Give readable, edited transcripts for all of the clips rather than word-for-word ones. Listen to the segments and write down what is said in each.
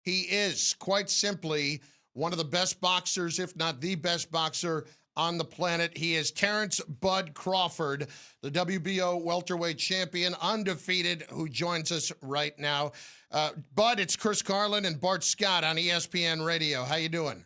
He is, quite simply, one of the best boxers, if not the best boxer on the planet. He is Terence Bud Crawford, the WBO welterweight champion, undefeated, who joins us right now. Bud, it's Chris Carlin and Bart Scott on ESPN Radio. How you doing?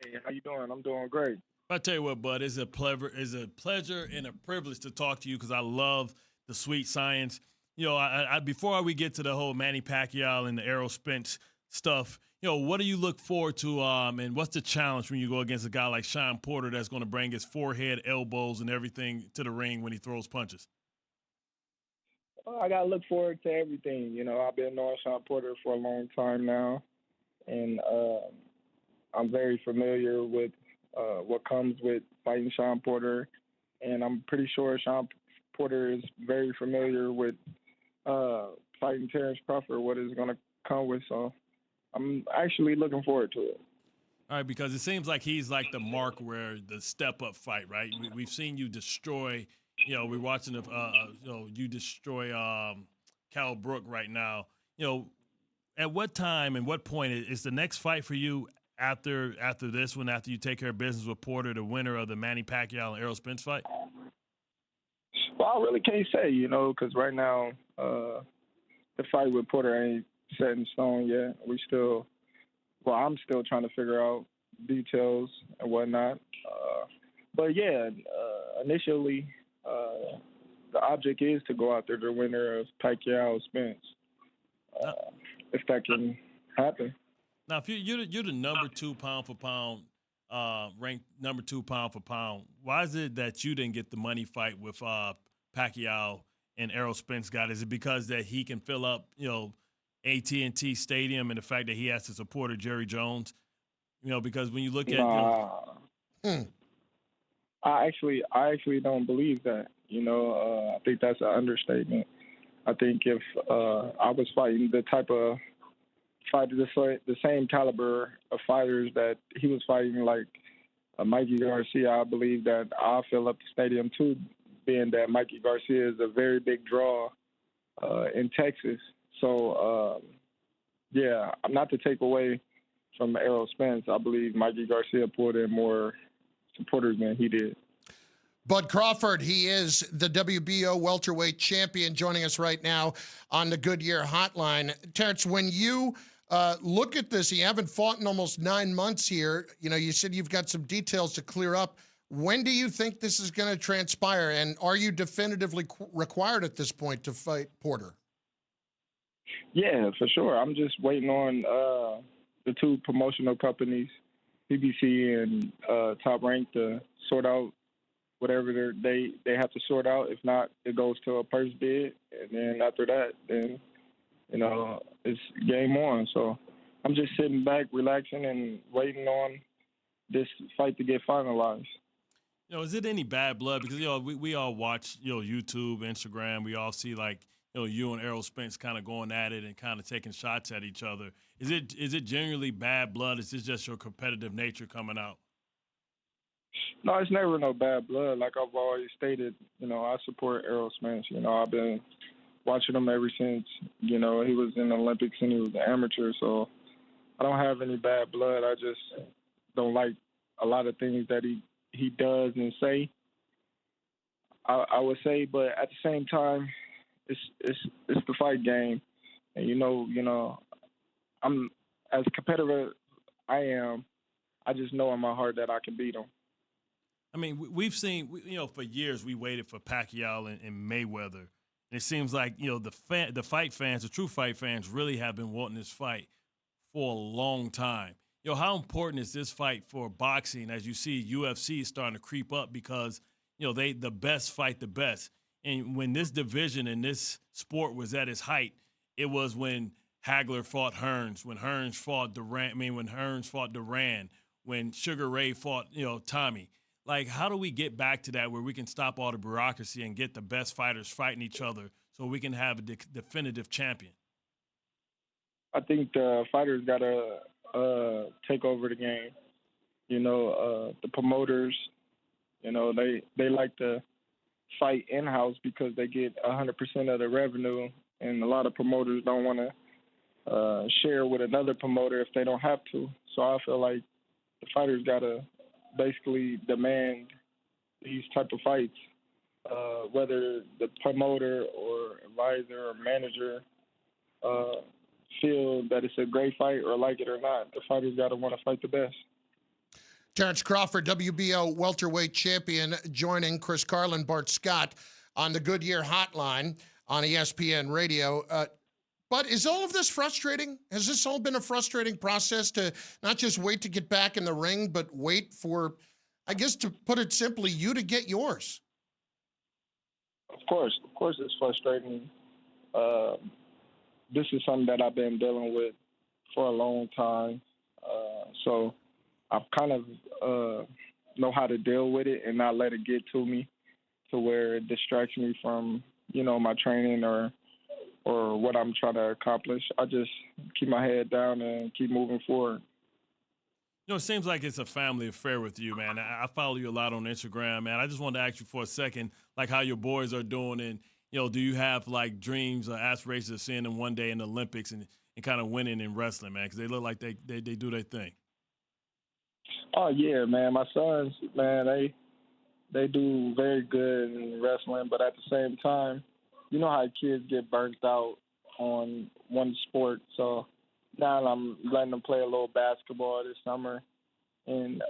Hey, how you doing? I'm doing great. I tell you what, Bud, it's a pleasure and a privilege to talk to you because I love the sweet science. You know, I before we get to the whole Manny Pacquiao and the Errol Spence stuff, you know, what do you look forward to, and what's the challenge when you go against a guy like Shawn Porter that's going to bring his forehead, elbows, and everything to the ring when he throws punches? I got to look forward to everything. You know, I've been knowing Shawn Porter for a long time now, and I'm very familiar with what comes with fighting Shawn Porter, and I'm pretty sure Shawn Porter is very familiar with fighting Terence Crawford, what is going to come with. So I'm actually looking forward to it. All right, because it seems like he's like the mark where the step-up fight, right? We've seen you destroy, you know, we're watching you destroy Cal Brook right now. You know, at what time and what point is the next fight for you after this one, after you take care of business with Porter, the winner of the Manny Pacquiao and Errol Spence fight? Well, I really can't say, you know, because right now the fight with Porter ain't set in stone yet. I'm still trying to figure out details and whatnot. But yeah, initially, the object is to go after the winner of Pacquiao Spence, if that can happen. Now, if you're the number 2 pound for pound, ranked number 2 pound for pound, why is it that you didn't get the money fight with Pacquiao and Errol Spence got? Is it because that he can fill up, you know, AT&T Stadium and the fact that he has to support Jerry Jones? You know, because when you look at, I actually don't believe that. You know, I think that's an understatement. I think if I was fighting the type of fighter, the same caliber of fighters that he was fighting, like Mikey Garcia, I believe that I'll fill up the stadium too, being that Mikey Garcia is a very big draw in Texas. So, yeah, not to take away from Errol Spence, I believe Mikey Garcia pulled in more supporters than he did. Bud Crawford, he is the WBO welterweight champion, joining us right now on the Goodyear Hotline. Terence, when you look at this, you haven't fought in almost 9 months here. You know, you said you've got some details to clear up. When do you think this is going to transpire, and are you definitively required at this point to fight Porter? Yeah, for sure. I'm just waiting on the two promotional companies, PBC and Top Rank, to sort out whatever they have to sort out. If not, it goes to a purse bid, and then after that, then, you know, it's game on. So I'm just sitting back, relaxing, and waiting on this fight to get finalized. You know, is it any bad blood? Because, you know, we all watch, you know, YouTube, Instagram. We all see, like, you know, you and Errol Spence kind of going at it and kind of taking shots at each other. Is it genuinely bad blood? Is this just your competitive nature coming out? No, it's never no bad blood. Like I've always stated, you know, I support Errol Spence. You know, I've been watching him ever since, you know, he was in the Olympics and he was an amateur. So I don't have any bad blood. I just don't like a lot of things that he does and say. I would say, but at the same time, it's the fight game, and you know, I'm as competitive I am. I just know in my heart that I can beat him. I mean, we've seen, you know, for years we waited for Pacquiao and Mayweather. And it seems like, you know, the fight fans, the true fight fans, really have been wanting this fight for a long time. You know, how important is this fight for boxing as you see UFC starting to creep up because, you know, the best fight the best. And when this division and this sport was at its height, it was when Hagler fought Hearns, when Hearns fought Duran, when Sugar Ray fought, you know, Tommy. Like, how do we get back to that where we can stop all the bureaucracy and get the best fighters fighting each other so we can have a definitive champion? I think the fighters got to take over the game. You know, the promoters, you know, they like to fight in-house because they get 100% of the revenue, and a lot of promoters don't want to share with another promoter if they don't have to. So I feel like the fighters gotta basically demand these type of fights, whether the promoter or advisor or manager feel that it's a great fight or like it or not. The fighters gotta want to fight the best. Terence Crawford, WBO welterweight champion, joining Chris Carlin, Bart Scott on the Goodyear Hotline on ESPN Radio. But is all of this frustrating? Has this all been a frustrating process to not just wait to get back in the ring, but wait for, I guess to put it simply, you to get yours? Of course it's frustrating. This is something that I've been dealing with for a long time. So I've kind of know how to deal with it and not let it get to me to where it distracts me from, my training or what I'm trying to accomplish. I just keep my head down and keep moving forward. It seems like it's a family affair with you, man. I follow you a lot on Instagram, man. I just wanted to ask you for a second, like how your boys are doing, and do you have like dreams or aspirations of seeing them one day in the Olympics and kind of winning in wrestling, man? Because they look like they do their thing. Oh yeah, man. My sons, man, they do very good in wrestling, but at the same time, you know how kids get burnt out on one sport. So now I'm letting him play a little basketball this summer, and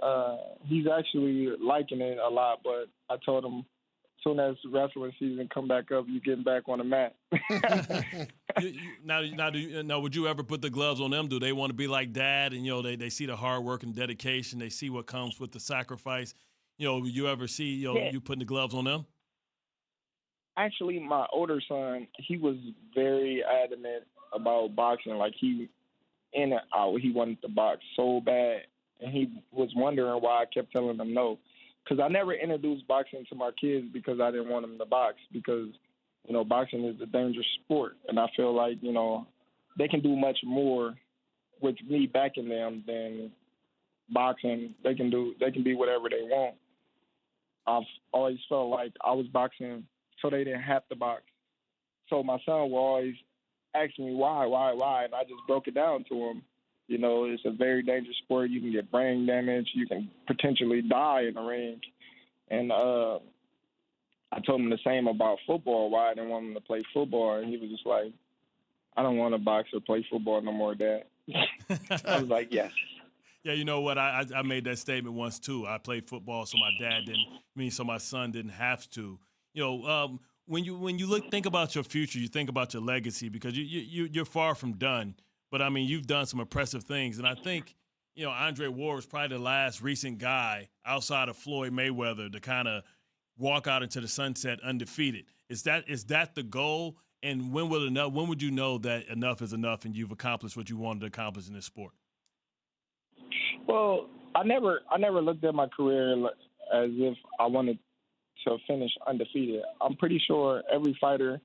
he's actually liking it a lot. But I told him, as soon as wrestling season come back up, you getting back on the mat. Now, would you ever put the gloves on them? Do they want to be like dad? And they see the hard work and dedication. They see what comes with the sacrifice. Will you ever see you putting the gloves on them? Actually, my older son, he was very adamant about boxing. Like he in and out, he wanted to box so bad, and he was wondering why I kept telling him no. Because I never introduced boxing to my kids because I didn't want them to box, because, boxing is a dangerous sport. And I feel like, they can do much more with me backing them than boxing. They can be whatever they want. I've always felt like I was boxing so they didn't have to box. So my son will always ask me why, and I just broke it down to him. It's a very dangerous sport. You can get brain damage. You can potentially die in the ring. And I told him the same about football, why I didn't want him to play football. And he was just like, I don't want to box or play football no more, Dad. I was like, yes. Yeah, you know what? I made that statement once, too. I played football so my dad didn't, so my son didn't have to. When you think about your future, you think about your legacy, because you're far from done. But, I mean, you've done some impressive things. And I think, Andre Ward was probably the last recent guy outside of Floyd Mayweather to kind of walk out into the sunset undefeated. Is that the goal? And when would you know that enough is enough and you've accomplished what you wanted to accomplish in this sport? Well, I never looked at my career as if I wanted to finish undefeated. I'm pretty sure every fighter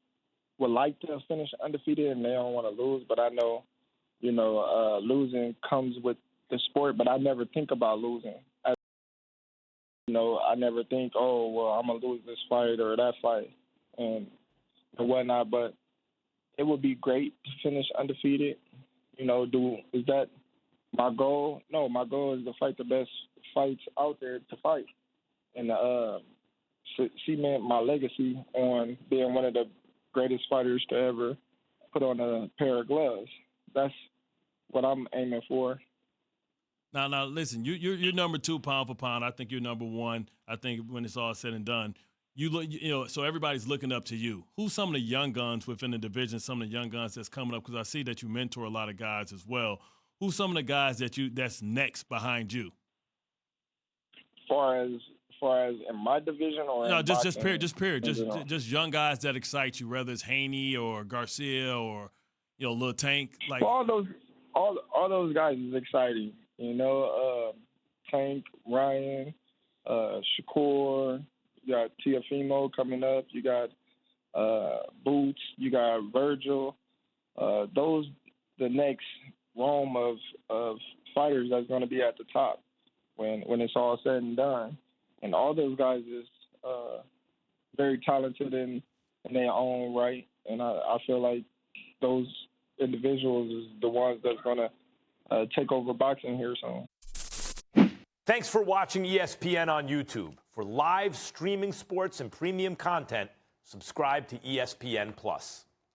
would like to finish undefeated and they don't want to lose, but I know, losing comes with the sport, but I never think about losing. I never think, oh, well, I'm going to lose this fight or that fight and whatnot, but it would be great to finish undefeated. Is that my goal? No, my goal is to fight the best fights out there to fight and cement my legacy on being one of the greatest fighters to ever put on a pair of gloves. That's what I'm aiming for. Now, listen. You're number 2 pound for pound. I think you're number 1. I think when it's all said and done, so everybody's looking up to you. Who's some of the young guns within the division? Some of the young guns that's coming up, because I see that you mentor a lot of guys as well. Who's some of the guys that's next behind you? Far as in my division or no, in just boxing, period. Just young guys that excite you, whether it's Haney or Garcia or Lil Tank. Like all those guys is exciting. Tank, Ryan, Shakur. You got Tiafimo coming up. You got Boots. You got Virgil. Those the next roam of fighters that's going to be at the top when it's all said and done. And all those guys is very talented in their own right. And I feel like those individuals is the ones that's going to take over boxing here soon. Thanks for watching ESPN on YouTube. For live streaming sports and premium content, subscribe to ESPN+.